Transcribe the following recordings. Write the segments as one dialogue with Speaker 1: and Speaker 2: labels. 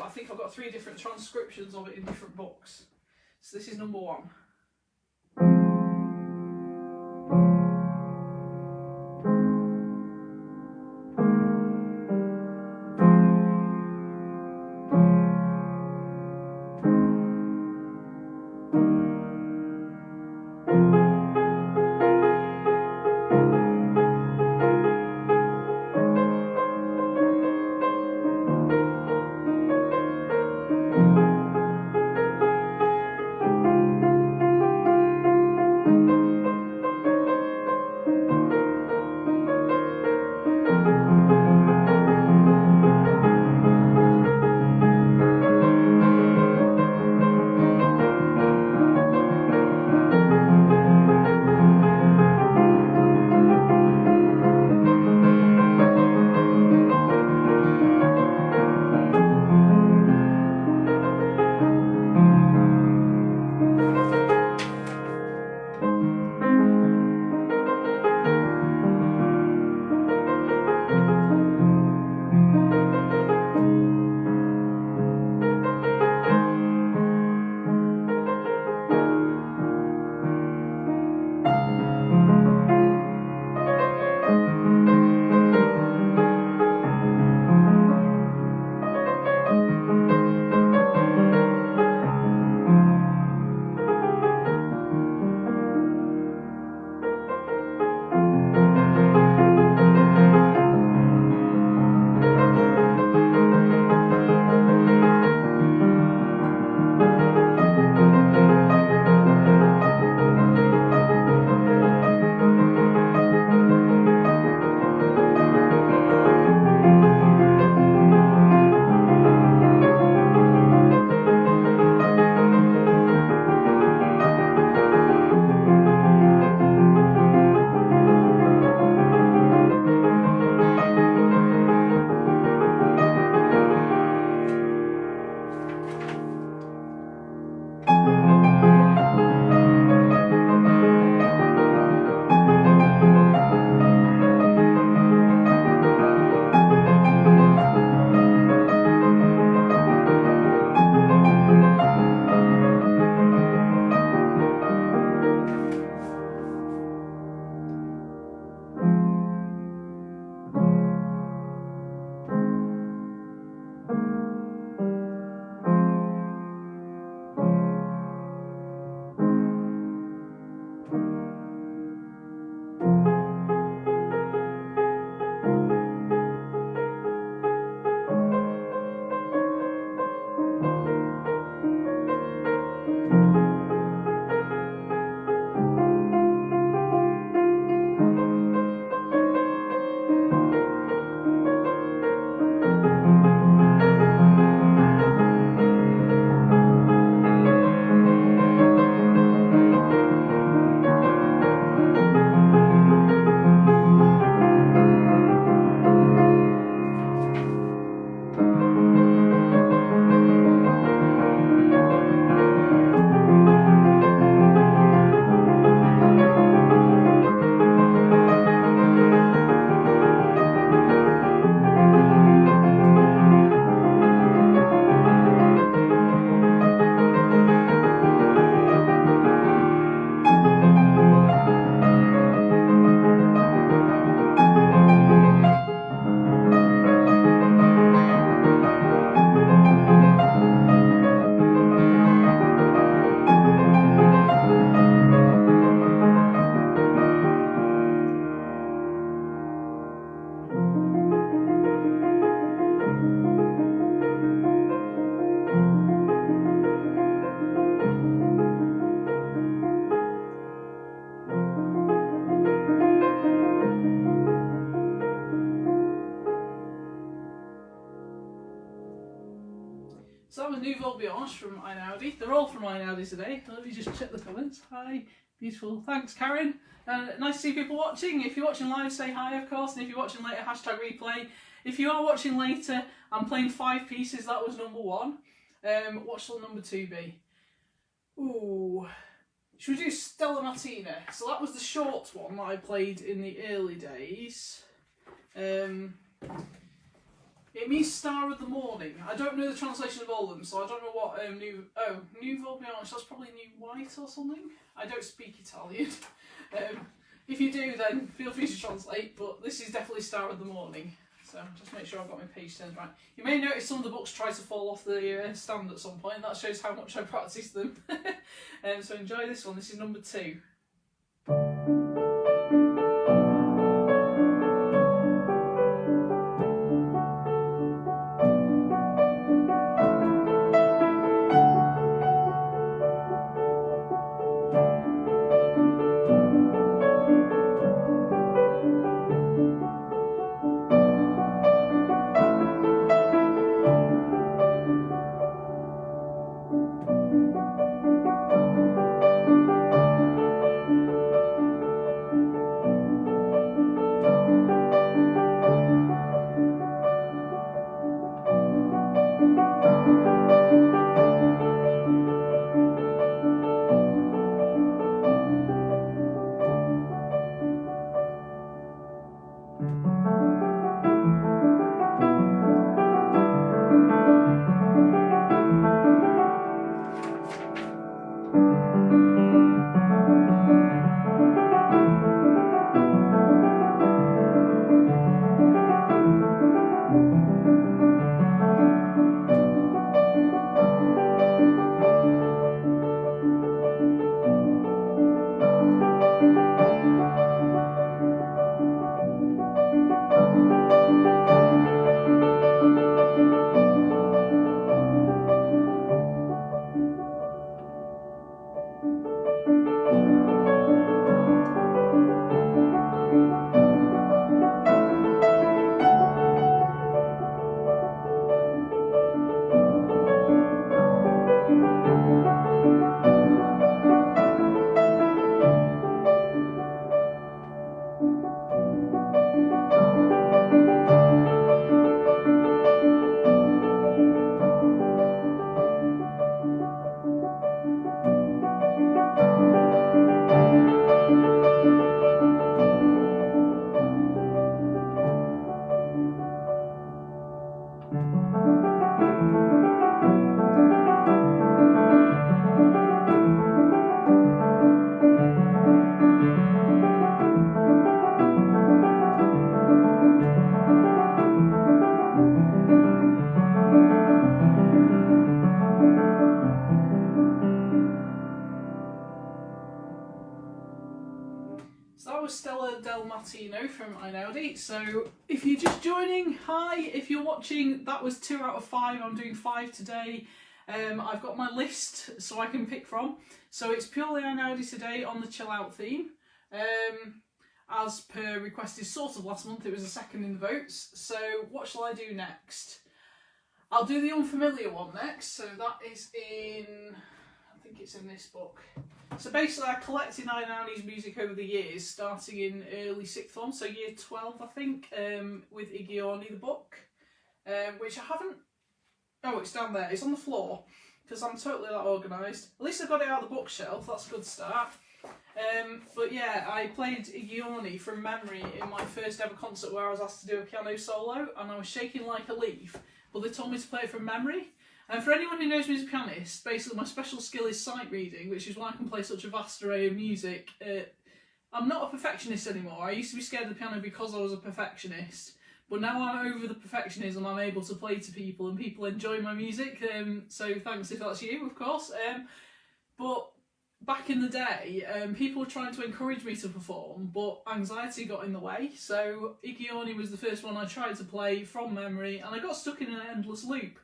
Speaker 1: I think I've got 3 different transcriptions of it in different books. So this is number 1. So that was Nouveau Blanche from einaudi. They're all from einaudi today. Let me just check the comments. Hi, beautiful. Thanks, Karen. Nice to see people watching. If you're watching live, say hi, of course. And if you're watching later, hashtag replay. If you are watching later, I'm playing 5 pieces. That was number 1. What shall number 2 be? Ooh. Should we do Stella Martina? So that was the short one that I played in the early days. In It means star of the morning. I don't know the translation of all of them, so I don't know what Nouveau Blanche, that's probably new white or something. I don't speak Italian. If you do, then feel free to translate, but this is definitely star of the morning. So just make sure I've got my page turned right. You may notice some of the books try to fall off the stand at some point. That shows how much I practice them. So enjoy this one. This is number 2. From Einaudi. So if you're just joining, hi. If you're watching, that was 2 out of 5. I'm doing 5 today. I've got my list so I can pick from. So it's purely Einaudi today on the chill out theme. As per requested sort of last month, it was a second in the votes. So what shall I do next? I'll do the unfamiliar one next. So that is in, I think it's in this book. So basically I collected Einaudi's music over the years, starting in early 6th form, so year 12 I think, with Igioni the book, which I haven't, oh it's down there, it's on the floor, because I'm totally that organised. At least I got it out of the bookshelf, that's a good start. But yeah, I played Igioni from memory in my first ever concert where I was asked to do a piano solo, and I was shaking like a leaf, but they told me to play it from memory. And for anyone who knows me as a pianist, basically my special skill is sight reading, which is why I can play such a vast array of music. I'm not a perfectionist anymore. I used to be scared of the piano because I was a perfectionist, but now I'm over the perfectionism. I'm able to play to people and people enjoy my music, so thanks if that's you, of course. But back in the day, people were trying to encourage me to perform, but anxiety got in the way. So Igioni was the first one I tried to play from memory, and I got stuck in an endless loop.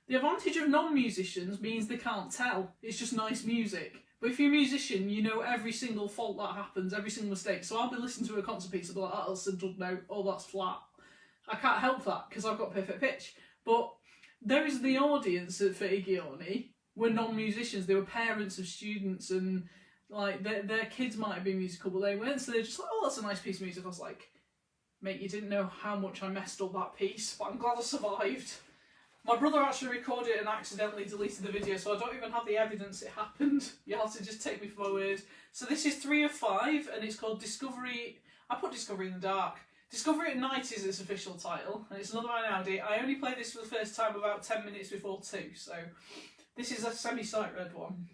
Speaker 1: The advantage of non-musicians means they can't tell, it's just nice music. But if you're a musician, you know every single fault that happens, every single mistake. So I'll be listening to a concert piece and be like, oh, that's a dud note, oh, that's flat. I can't help that because I've got perfect pitch. But there is the audience for Igioni were non-musicians, they were parents of students, and like their kids might have been musical, but they weren't, so they're just like, oh, that's a nice piece of music. I was like, mate, you didn't know how much I messed up that piece, but I'm glad I survived. My brother actually recorded it and accidentally deleted the video, so I don't even have the evidence it happened. You'll have to just take me for my word. So this is 3 of 5, and it's called Discovery. I put Discovery in the Dark. Discovery at Night is its official title, and it's another einaudi. I only played this for the first time about 10 minutes before 2, so this is a semi-sight read one.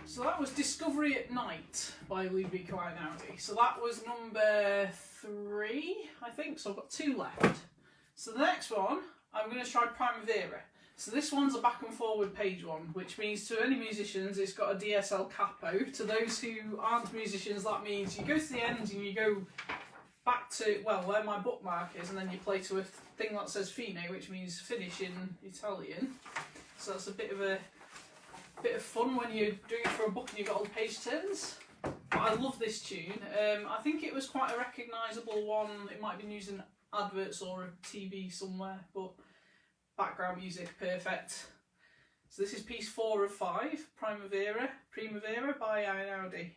Speaker 1: So that was Discovery at Night by Ludovico Einaudi. So that was number 3, I think. So I've got 2 left. So the next one, I'm going to try Primavera. So this one's a back and forward page one, which means to any musicians it's got a DSL capo. To those who aren't musicians, that means you go to the end and you go back to, well, where my bookmark is, and then you play to a thing that says fine, which means finish in Italian. So that's a bit of fun when you're doing it for a book and you've got all the page turns. But I love this tune. I think it was quite a recognisable one. It might have been used in adverts or a TV somewhere, but background music, perfect. So this is piece 4 of 5, Primavera by Einaudi.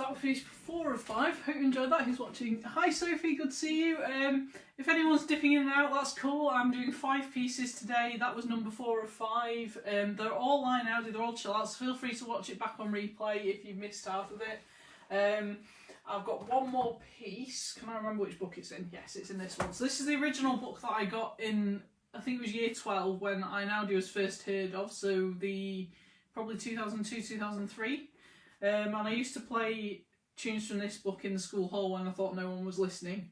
Speaker 1: So that would be 4 of 5. Hope you enjoyed that. Who's watching? Hi Sophie, good to see you. If anyone's dipping in and out, that's cool. I'm doing 5 pieces today. That was number 4 of 5. They're all einaudi, they're all chill out, so feel free to watch it back on replay if you've missed half of it. I've got one more piece. Can I remember which book it's in? Yes, it's in this one. So this is the original book that I got in, I think it was year 12 when einaudi was first heard of, so probably 2002, 2003. And I used to play tunes from this book in the school hall when I thought no one was listening.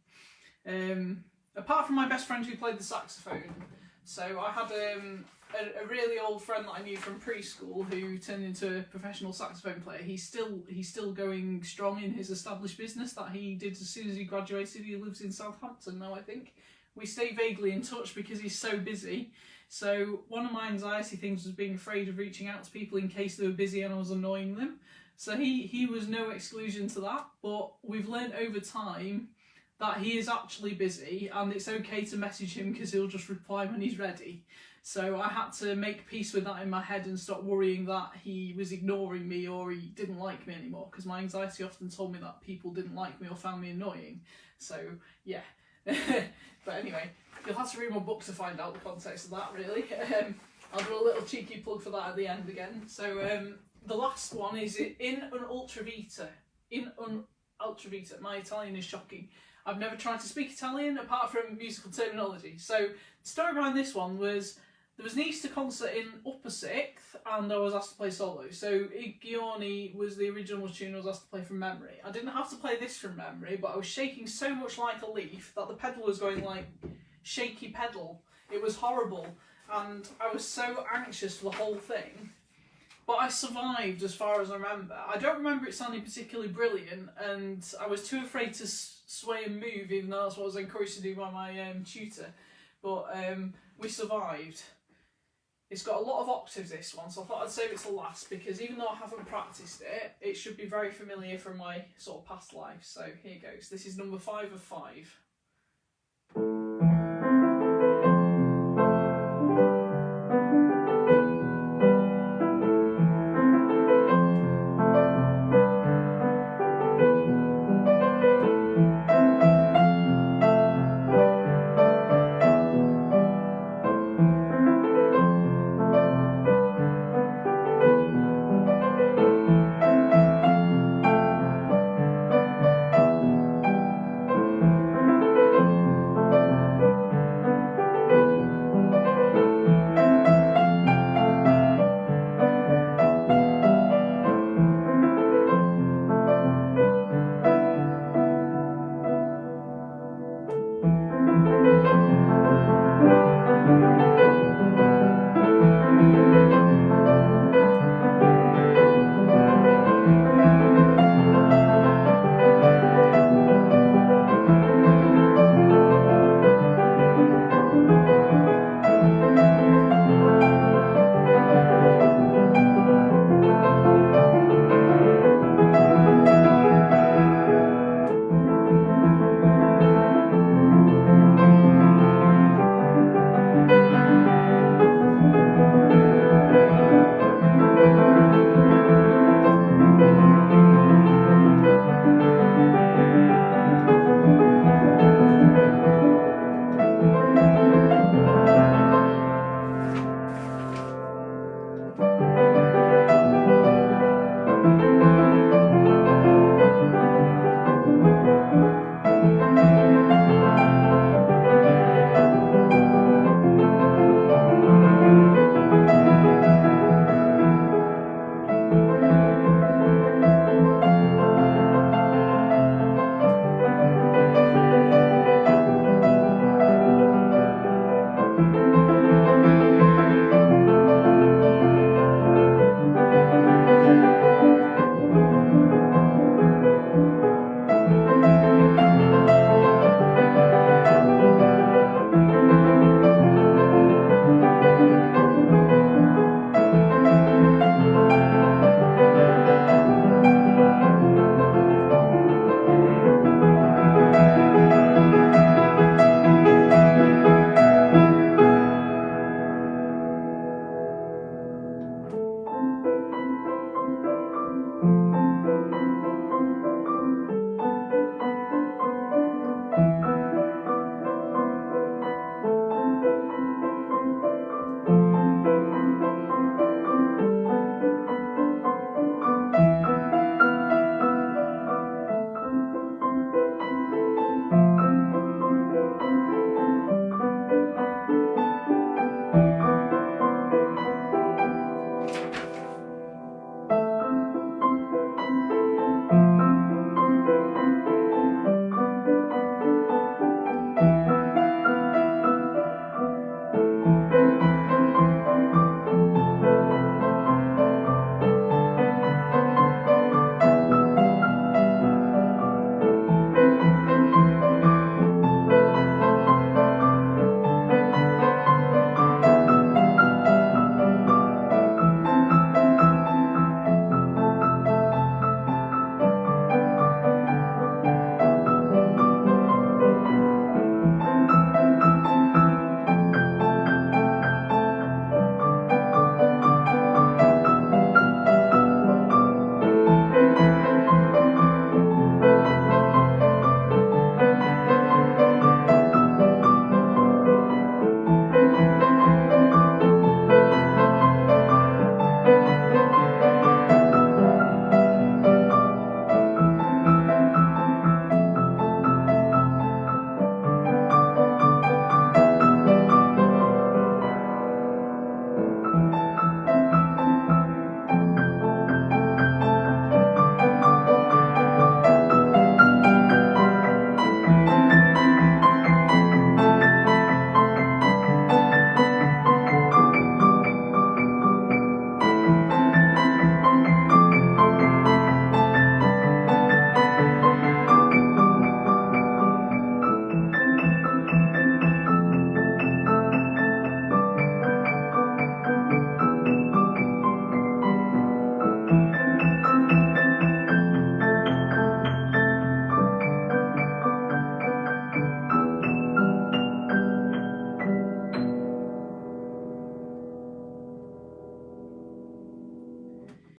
Speaker 1: Apart from my best friend who played the saxophone. So I had a really old friend that I knew from preschool who turned into a professional saxophone player. He's still going strong in his established business that he did as soon as he graduated. He lives in Southampton now, I think. We stay vaguely in touch because he's so busy. So one of my anxiety things was being afraid of reaching out to people in case they were busy and I was annoying them. So he was no exclusion to that, but we've learned over time that he is actually busy and it's okay to message him because he'll just reply when he's ready. So I had to make peace with that in my head and stop worrying that he was ignoring me or he didn't like me anymore, because my anxiety often told me that people didn't like me or found me annoying. So yeah. But anyway, you'll have to read my book to find out the context of that, really. I'll do a little cheeky plug for that at the end again. So the last one is in un ultra vita. In un ultra vita. My Italian is shocking. I've never tried to speak Italian apart from musical terminology. So the story behind this one was there was an Easter concert in upper 6th and I was asked to play solo. So Igioni was the original tune I was asked to play from memory. I didn't have to play this from memory, but I was shaking so much like a leaf that the pedal was going like shaky pedal. It was horrible and I was so anxious for the whole thing. But I survived as far as I remember. I don't remember it sounding particularly brilliant and I was too afraid to sway and move, even though that's what I was encouraged to do by my tutor. But we survived. It's got a lot of octaves, this one, so I thought I'd save it to last because even though I haven't practiced it, it should be very familiar from my sort of past life. So here goes. This is number 5 of 5.